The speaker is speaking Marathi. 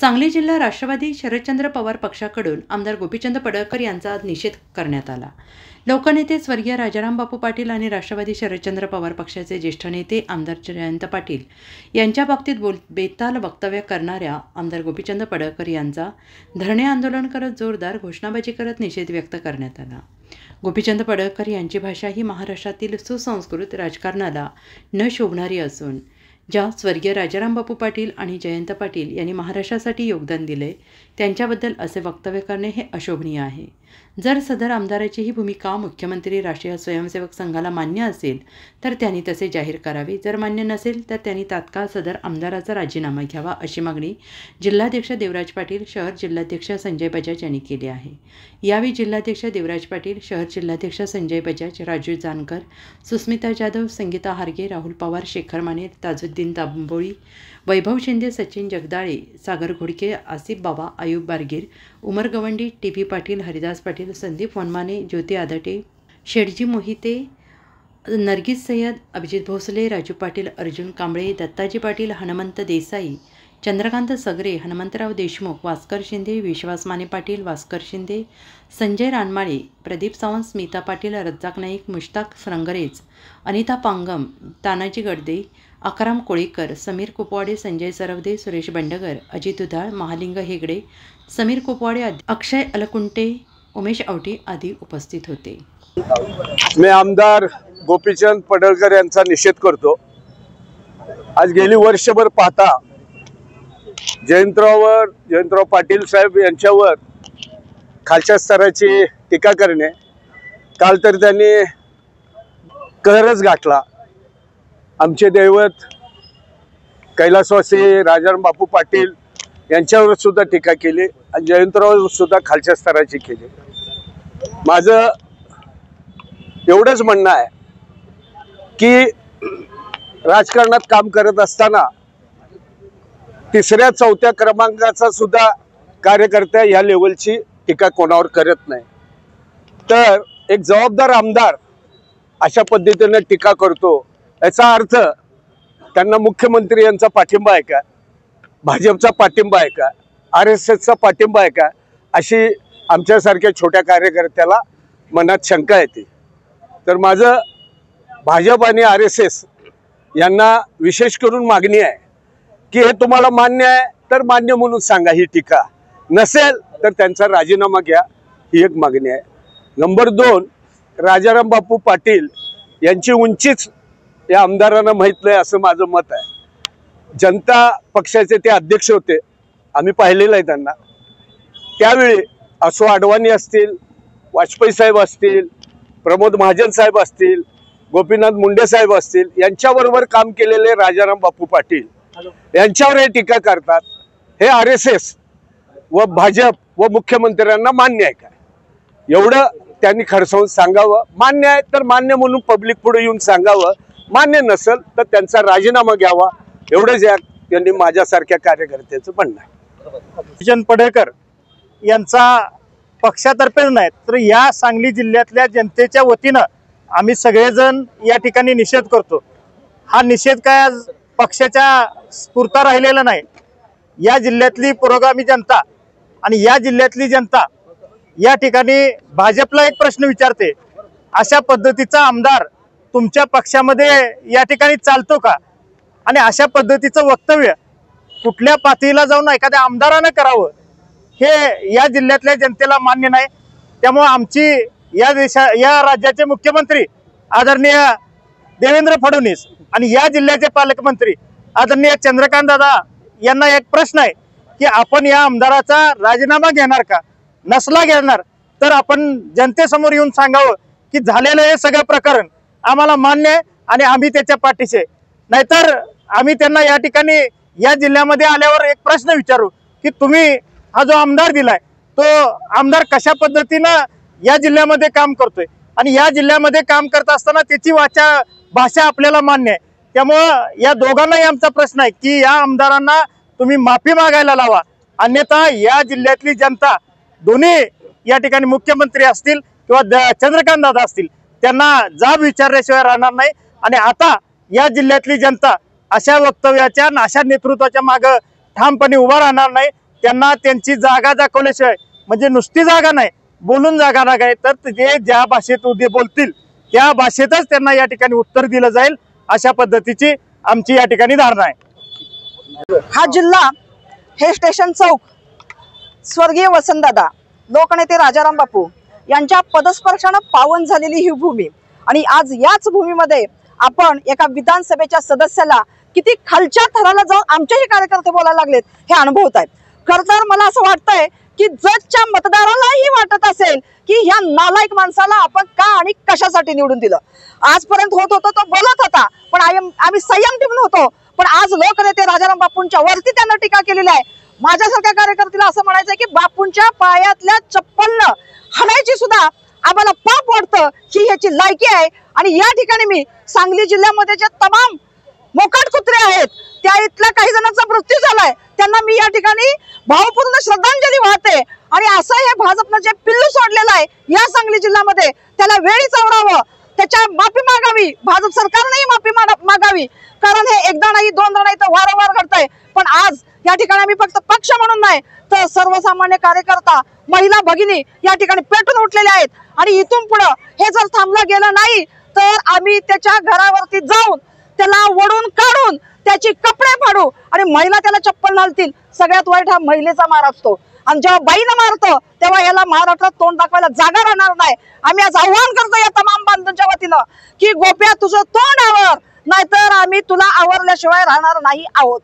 सांगली जिल्हा राष्ट्रवादी शरदचंद्र पवार पक्षाकडून आमदार गोपीचंद पडळकर यांचा आज निषेध करण्यात आला। लोकनेते स्वर्गीय राजाराम बापू पाटील आणि राष्ट्रवादी शरदचंद्र पवार पक्षाचे ज्येष्ठ नेते आमदार जयंत पाटील यांच्या बाबतीत बेताल वक्तव्य करणाऱ्या आमदार गोपीचंद पडळकर यांचा धरणे आंदोलन करत जोरदार घोषणाबाजी करत निषेध व्यक्त करण्यात आला। गोपीचंद पडळकर यांची भाषा ही महाराष्ट्रातील सुसंस्कृत राजकारणाला न शोभणारी असून ज्या स्वर्गीय राजाराम बापू पाटील आणि जयंत पाटील यांनी महाराष्ट्रासाठी योगदान दिले त्यांच्याबद्दल असे वक्तव्य करणे हे अशोभनीय आहे। जर सदर आमदाराची ही भूमिका मुख्यमंत्री राष्ट्रीय स्वयंसेवक संघाला मान्य असेल तर त्यांनी तसे जाहीर करावे, जर मान्य नसेल तर त्यांनी तात्काळ सदर आमदाराचा राजीनामा घ्यावा अशी मागणी जिल्हाध्यक्ष देवराज पाटील, शहर जिल्हाध्यक्ष संजय बजाज यांनी केली आहे। यावेळी जिल्हाध्यक्ष देवराज पाटील, शहर जिल्हाध्यक्ष संजय बजाज, राजू जानकर, सुस्मिता जाधव, संगीता हारगे, राहुल पवार, शेखर माने, ताजुद्दीन तांबोळी, वैभव शिंदे, सचिन जगदाळे, सागर घोडके, आसिफ बाबा, आयुब बारगीर, उमर गवंडी, टी.व्ही. पाटील, हरिदास पाटील, संदीप वनमाने, ज्योती आदटे, शेठजी मोहिते, नरगिस सय्यद, अभिजित भोसले, राजू पाटील, अर्जुन कांबळे, दत्ताजी पाटील, हनुमंत देसाई, चंद्रकांत सगरे, हनुमंतराव देशमुख, भास्कर शिंदे, विश्वास माने पाटील, भास्कर शिंदे, संजय रानमाळे, प्रदीप सावंत, स्मिता पाटील, रज्जाक नाईक, मुश्ताक रंगरेज, अनिता पांगम, तानाजी गडदे, अकराम कोळीकर, समीर कुपवाडे, संजय सरवदे, सुरेश बंडगर, अजित दुधाळ, महालिंग हेगडे, समीर कुपवाडे, अक्षय अलकुंटे, उमेश आवटी आदी उपस्थित होते। मी आमदार गोपीचंद पडळकर यांचा निषेध करतो। आज गेली वर्षभर पाहता जयंतराव पाटील साहेब यांच्यावर खालच्या स्तराची टीका करणे, काल तर त्यांनी कहरच गाठला। आमचे दैवत कैलासवासी राजाराम बापू पाटील यांच्यावर सुद्धा टीका केली आणि जयंतराव सुद्धा खालच्या स्तराची केली। माझं एवढंच म्हणणं आहे की राजकारणात काम करत असताना तिसऱ्या चौथ्या क्रमांकाचा सुद्धा कार्यकर्ता या लेवलची टीका कोणावर करत नाही। तर एक जबाबदार आमदार अशा पद्धतीने टीका करतो, याचा अर्थ त्यांना मुख्यमंत्री यांचा पाठिंबा आहे का, भाजपचा पाठिंबा आहे का, RSSचा पाठिंबा आहे का, अशी आमच्यासारख्या छोट्या कार्यकर्त्याला मनात शंका येते। तर माझं भाजप आणि RSS यांना विशेष करून मागणी आहे की हे तुम्हाला मान्य आहे तर मान्य म्हणून सांगा, ही टीका नसेल तर त्यांचा राजीनामा घ्या, ही एक मागणी आहे। नंबर 2, राजाराम बापू पाटील यांची उंचीच या आमदारांना माहीत नाही असं माझं मत आहे। जनता पक्षाचे ते अध्यक्ष होते, आम्ही पाहिलेलं आहे त्यांना। त्यावेळी असो अडवाणी असतील, वाजपेयी साहेब असतील, प्रमोद महाजन साहेब असतील, गोपीनाथ मुंडे साहेब असतील, यांच्याबरोबर काम केलेले राजाराम बापू पाटील यांच्यावर हे टीका करतात। हे RSS व भाजप व मुख्यमंत्र्यांना मान्य आहे का, एवढं त्यांनी खडसावून सांगावं। मान्य आहे तर मान्य म्हणून पब्लिक पुढे येऊन सांगावं, मान्य नसेल तर त्यांचा राजीनामा घ्यावा, एवढंच यांनी माझ्यासारख्या कार्यकर्त्याचं म्हणणं आहे। गोपीचंद पडळकर यांचा पक्षातर्फे नाही तर या सांगली जिल्ह्यातल्या जनतेच्या वतीनं आम्ही सगळेजण या ठिकाणी निषेध करतो। हा निषेध काय आज पक्षाच्या स्फूर्ता राहिलेला नाही। या जिल्ह्यातली पुरोगामी जनता आणि या जिल्ह्यातली जनता या ठिकाणी भाजपला एक प्रश्न विचारते, अशा पद्धतीचा आमदार तुमच्या पक्षामध्ये या ठिकाणी चालतो का, आणि अशा पद्धतीचं वक्तव्य कुठल्या पातळीला जाऊन एखाद्या आमदारानं करावं हे या जिल्ह्यातल्या जनतेला मान्य नाही। त्यामुळे आमची या राज्याचे मुख्यमंत्री आदरणीय देवेंद्र फडणवीस आणि या जिल्ह्याचे पालकमंत्री आदरणीय चंद्रकांत दादा यांना एक प्रश्न आहे की आपण या आमदाराचा राजीनामा घेणार का, नसला घेणार तर आपण जनतेसमोर येऊन सांगावं की झालेलं हे सगळं प्रकरण आम्हाला मान्य आहे आणि आम्ही त्याच्या पाठीशी, नाहीतर आम्ही त्यांना या ठिकाणी या जिल्ह्यामध्ये आल्यावर एक प्रश्न विचारू की तुम्ही हा जो आमदार दिलाय तो आमदार कशा पद्धतीनं या जिल्ह्यामध्ये काम करतोय आणि या जिल्ह्यामध्ये काम करत असताना त्याची भाषा आपल्याला मान्य आहे। त्यामुळं या दोघांनाही आमचा प्रश्न आहे की या आमदारांना तुम्ही माफी मागायला लावा, अन्यथा या जिल्ह्यातली जनता दोन्ही या ठिकाणी मुख्यमंत्री असतील किंवा चंद्रकांत दादा असतील त्यांना जाब विचारल्याशिवाय राहणार नाही। आणि आता या जिल्ह्यातली जनता अशा वक्तव्याच्या अशा नेतृत्वाच्या मागे ठामपणे उभा राहणार नाही। त्यांना त्यांची जागा दाखवल्याशिवाय, म्हणजे नुसती जागा नाही, बोलून जागा लागाय, तर ते ज्या भाषेत उद्या बोलतील त्या भाषेतच त्यांना या ठिकाणी उत्तर दिलं जाईल, अशा पद्धतीची आमची या ठिकाणी धारणा आहे। हा जिल्हा, हे स्टेशन चौक, स्वर्गीय वसंतदादा, लोकनेते राजाराम बापू यांच्या पदस्पर्शानं पावन झालेली ही भूमी, आणि आज याच भूमीमध्ये आपण एका विधानसभेच्या सदस्याला किती खालच्या थराला जाऊन आमचेही कार्यकर्ते बोलायला लागलेत हे अनुभवत आहेत। खरं तर मला असं वाटतंय की जजच्या मतदारालाही वाटत असेल की ह्या नालायक माणसाला आपण का आणि कशासाठी निवडून दिलं। आजपर्यंत होत होतं तो बोलत होता, पण आम्ही संयम ठेवून होतो, पण आज लोकनेते राजाराम बापूंच्या वरती त्यांना टीका केलेली आहे। माझ्यासारख्या कार्यकर्त्याला असं म्हणायचंय की बापूंच्या पायातल्या चप्पलनं हाणायची सुद्धा आम्हाला पाप वाटतं ही ह्याची लायकी आहे। आणि या ठिकाणी मी सांगली जिल्ह्यामध्ये जे तमाम मोकाट कुत्रे आहेत त्या इथल्या काही जणांचा मृत्यू झालाय, त्यांना मी या ठिकाणी भावपूर्ण श्रद्धांजली वाहते। आणि असं हे भाजपनं जे पिल्लू सोडलेलं आहे या सांगली जिल्ह्यामध्ये, त्याला वेळी चावरावं, त्याच्या माफी मागावी, भाजप सरकारनेही माफी मागावी, कारण हे एकदा नाही दोनदा नाही तर वारंवार घडतंय। पण आज या ठिकाणी आम्ही फक्त पक्ष म्हणून नाही तर सर्वसामान्य कार्यकर्ता, महिला भगिनी या ठिकाणी पेटून उठलेले आहेत। आणि इथून पुढे हे जर थांबलं गेलं नाही तर आम्ही त्याच्या घरावरती जाऊन त्याला वडून काढून त्याची कपडे फाडू आणि महिला त्याला चप्पल घालतील। सगळ्यात वाईट हा महिलेचा मार असतो, आणि जेव्हा बाईनं मारतो तेव्हा याला महाराष्ट्रात तोंड दाखवायला जागा राहणार नाही। आम्ही आज आव्हान करतो या तमाम बांधवांच्या वतीनं की गोप्या तुझं तोंड आवर, नाहीतर आम्ही तुला आवरल्याशिवाय राहणार नाही आहोत।